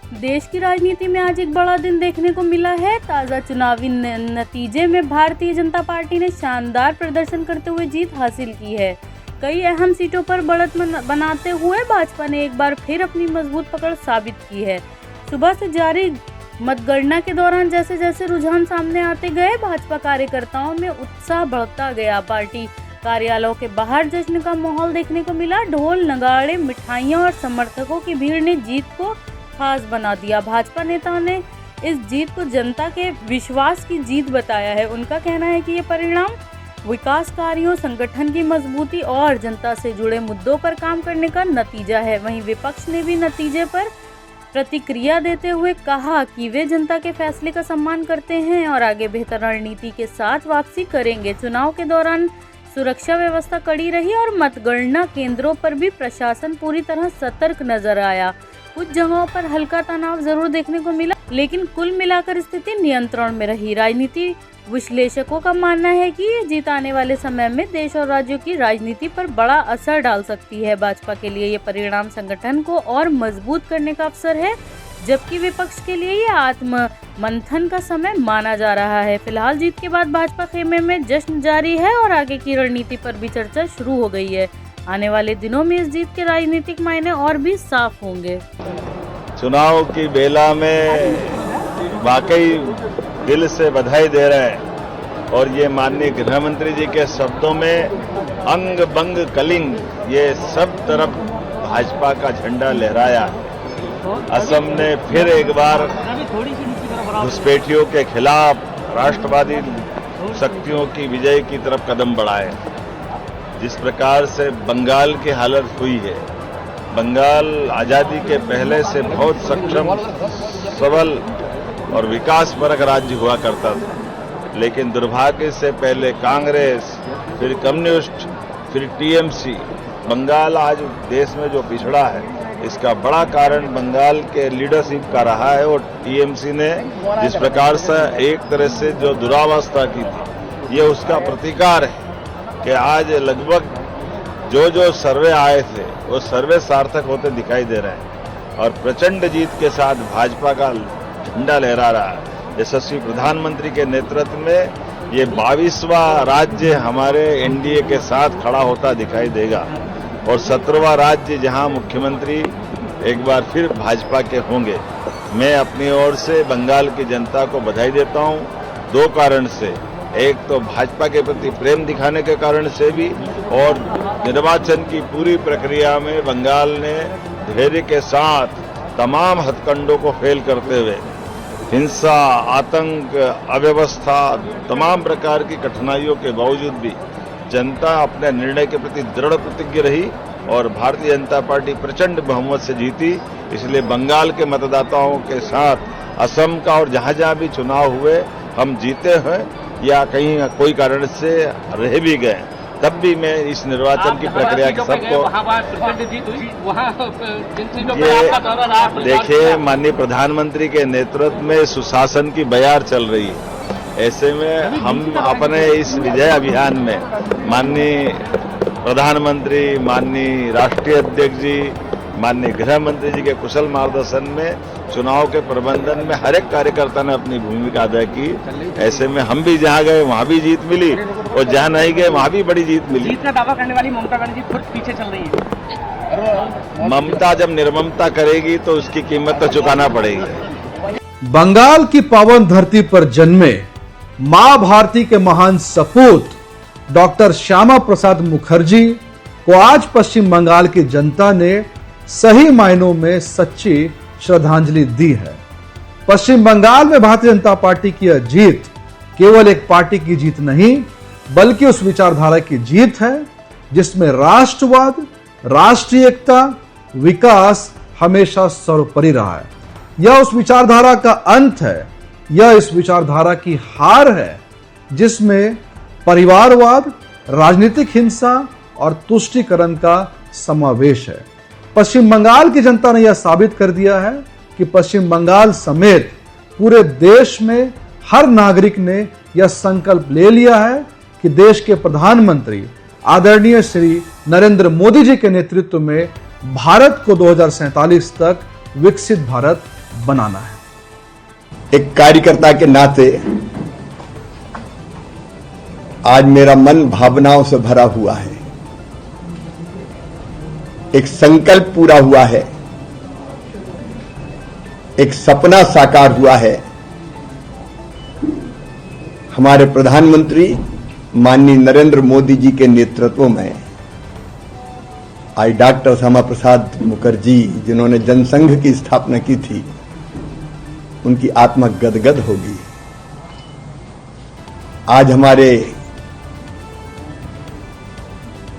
देश की राजनीति में आज एक बड़ा दिन देखने को मिला है। ताज़ा चुनावी नतीजे में भारतीय जनता पार्टी ने शानदार प्रदर्शन करते हुए जीत हासिल की है। कई अहम सीटों पर बढ़त बनाते हुए भाजपा ने एक बार फिर अपनी मजबूत पकड़ साबित की है। सुबह से जारी मतगणना के दौरान जैसे जैसे रुझान सामने आते गए, भाजपा कार्यकर्ताओं में उत्साह बढ़ता गया। पार्टी कार्यालयों के बाहर जश्न का माहौल देखने को मिला। ढोल, नगाड़े, मिठाइयां और समर्थकों की भीड़ ने जीत को खास बना दिया। भाजपा नेताओं ने इस जीत को जनता के विश्वास की जीत बताया है। उनका कहना है कि ये परिणाम विकास कार्यों, संगठन की मजबूती और जनता से जुड़े मुद्दों पर काम करने का नतीजा है। वहीं विपक्ष ने भी नतीजे पर प्रतिक्रिया देते हुए कहा कि वे जनता के फैसले का सम्मान करते हैं और आगे बेहतर रणनीति के साथ वापसी करेंगे। चुनाव के दौरान सुरक्षा व्यवस्था कड़ी रही और मतगणना केंद्रों पर भी प्रशासन पूरी तरह सतर्क नजर आया। कुछ जगहों पर हल्का तनाव जरूर देखने को मिला, लेकिन कुल मिलाकर स्थिति नियंत्रण में रही। राजनीति विश्लेषकों का मानना है कि ये जीत आने वाले समय में देश और राज्यों की राजनीति पर बड़ा असर डाल सकती है। भाजपा के लिए ये परिणाम संगठन को और मजबूत करने का अवसर है, जबकि विपक्ष के लिए ये आत्म मंथन का समय माना जा रहा है। फिलहाल जीत के बाद भाजपा खेमे में जश्न जारी है और आगे की रणनीति पर भी चर्चा शुरू हो गई है। आने वाले दिनों में इस जीत के राजनीतिक मायने और भी साफ होंगे। चुनाव की बेला में वाकई दिल से बधाई दे रहे हैं और ये माननीय गृह मंत्री जी के शब्दों में अंग बंग कलिंग, ये सब तरफ भाजपा का झंडा लहराया। असम ने फिर एक बार घुसपैठियों के खिलाफ राष्ट्रवादी शक्तियों की विजय की तरफ कदम बढ़ाए। जिस प्रकार से बंगाल की हालत हुई है, बंगाल आज़ादी के पहले से बहुत सक्षम, सबल और विकासपरक राज्य हुआ करता था, लेकिन दुर्भाग्य से पहले कांग्रेस, फिर कम्युनिस्ट, फिर टीएमसी, बंगाल आज देश में जो पिछड़ा है, इसका बड़ा कारण बंगाल के लीडरशिप का रहा है। और टीएमसी ने जिस प्रकार से एक तरह से जो दुरावस्था की थी, ये उसका प्रतिकार है कि आज लगभग जो सर्वे आए थे वो सर्वे सार्थक होते दिखाई दे रहे हैं और प्रचंड जीत के साथ भाजपा का झंडा लहरा रहा है। यशस्वी प्रधानमंत्री के नेतृत्व में ये 22वां राज्य हमारे एनडीए के साथ खड़ा होता दिखाई देगा और 17वां राज्य जहां मुख्यमंत्री एक बार फिर भाजपा के होंगे। मैं अपनी ओर से बंगाल की जनता को बधाई देता हूं, दो कारण से। एक तो भाजपा के प्रति प्रेम दिखाने के कारण से भी, और निर्वाचन की पूरी प्रक्रिया में बंगाल ने धैर्य के साथ तमाम हथकंडों को फेल करते हुए हिंसा, आतंक, अव्यवस्था, तमाम प्रकार की कठिनाइयों के बावजूद भी जनता अपने निर्णय के प्रति दृढ़ प्रतिज्ञ रही और भारतीय जनता पार्टी प्रचंड बहुमत से जीती। इसलिए बंगाल के मतदाताओं के साथ असम का और जहां जहां भी चुनाव हुए हम जीते हैं या कहीं कोई कारण से रह भी गए, तब भी मैं इस निर्वाचन की प्रक्रिया के सबको देखिए, माननीय प्रधानमंत्री के नेतृत्व में सुशासन की बयार चल रही है। ऐसे में हम अपने इस विजय अभियान में माननीय प्रधानमंत्री, माननीय राष्ट्रीय अध्यक्ष जी, माननीय गृह मंत्री जी के कुशल मार्गदर्शन में चुनाव के प्रबंधन में हर एक कार्यकर्ता ने अपनी भूमिका अदा की। ऐसे में हम भी जहां गए वहां भी जीत मिली और जहां नहीं गए वहां भी बड़ी जीत मिली। जीत का दावा करने वाली ममता बनर्जी खुद पीछे चल रही है। ममता जब निर्ममता करेगी तो उसकी कीमत तो चुकाना पड़ेगी। बंगाल की पावन धरती पर जन्मे मां भारती के महान सपूत डॉक्टर श्यामा प्रसाद मुखर्जी को आज पश्चिम बंगाल की जनता ने सही मायनों में सच्ची श्रद्धांजलि दी है। पश्चिम बंगाल में भारतीय जनता पार्टी की यह जीत केवल एक पार्टी की जीत नहीं, बल्कि उस विचारधारा की जीत है जिसमें राष्ट्रवाद, राष्ट्रीय एकता, विकास हमेशा सर्वोपरि रहा है। यह उस विचारधारा का अंत है, यह इस विचारधारा की हार है जिसमें परिवारवाद, राजनीतिक हिंसा और तुष्टीकरण का समावेश है। पश्चिम बंगाल की जनता ने यह साबित कर दिया है कि पश्चिम बंगाल समेत पूरे देश में हर नागरिक ने यह संकल्प ले लिया है कि देश के प्रधानमंत्री आदरणीय श्री नरेंद्र मोदी जी के नेतृत्व में भारत को 2047 तक विकसित भारत बनाना है। एक कार्यकर्ता के नाते आज मेरा मन भावनाओं से भरा हुआ है। एक संकल्प पूरा हुआ है, एक सपना साकार हुआ है। हमारे प्रधानमंत्री माननीय नरेंद्र मोदी जी के नेतृत्व में आज डॉक्टर श्यामा प्रसाद मुखर्जी जिन्होंने जनसंघ की स्थापना की थी, उनकी आत्मा गदगद होगी। आज हमारे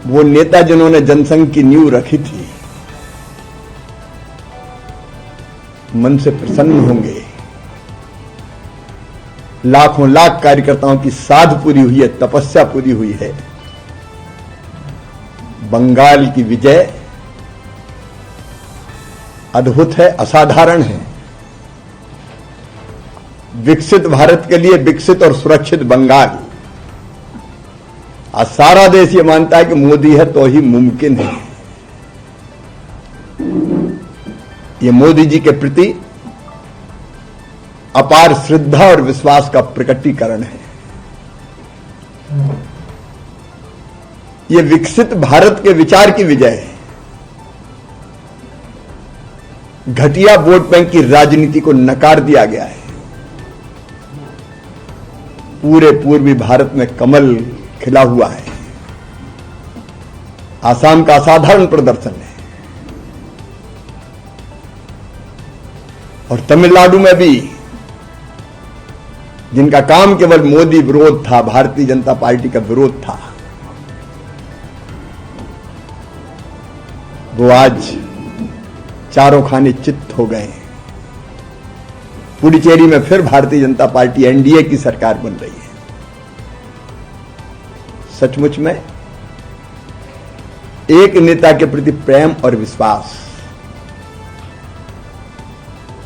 वो नेता जिन्होंने जनसंघ की नींव रखी थी, मन से प्रसन्न होंगे। लाखों लाख कार्यकर्ताओं की साध पूरी हुई है, तपस्या पूरी हुई है। बंगाल की विजय अद्भुत है, असाधारण है। विकसित भारत के लिए विकसित और सुरक्षित बंगाल। आज सारा देश ये मानता है कि मोदी है तो ही मुमकिन है। ये मोदी जी के प्रति अपार श्रद्धा और विश्वास का प्रकटीकरण है। ये विकसित भारत के विचार की विजय है। घटिया वोट बैंक की राजनीति को नकार दिया गया है। पूरे पूर्वी भारत में कमल खिला हुआ है। आसाम का असाधारण प्रदर्शन है और तमिलनाडु में भी जिनका काम केवल मोदी विरोध था, भारतीय जनता पार्टी का विरोध था, वो आज चारों खाने चित्त हो गए। पुडुचेरी में फिर भारतीय जनता पार्टी एनडीए की सरकार बन रही है। सचमुच में एक नेता के प्रति प्रेम और विश्वास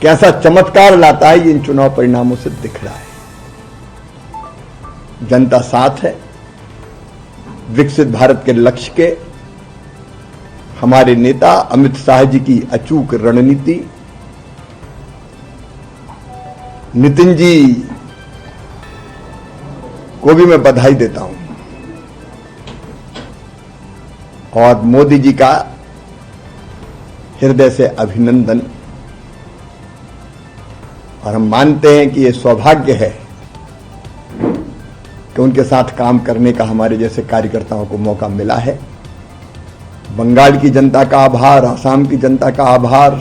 कैसा चमत्कार लाता है, ये इन चुनाव परिणामों से दिख रहा है। जनता साथ है। विकसित भारत के लक्ष्य के हमारे नेता अमित शाह जी की अचूक रणनीति, नितिन जी को भी मैं बधाई देता हूं और मोदी जी का हृदय से अभिनंदन। और हम मानते हैं कि यह सौभाग्य है कि उनके साथ काम करने का हमारे जैसे कार्यकर्ताओं को मौका मिला है। बंगाल की जनता का आभार, आसाम की जनता का आभार,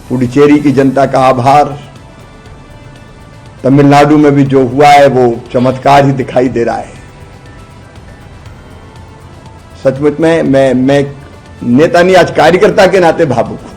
पुडुचेरी की जनता का आभार। तमिलनाडु में भी जो हुआ है वो चमत्कार ही दिखाई दे रहा है। सचमुच में मैं नेता नहीं, आज कार्यकर्ता के नाते भावुक हूं।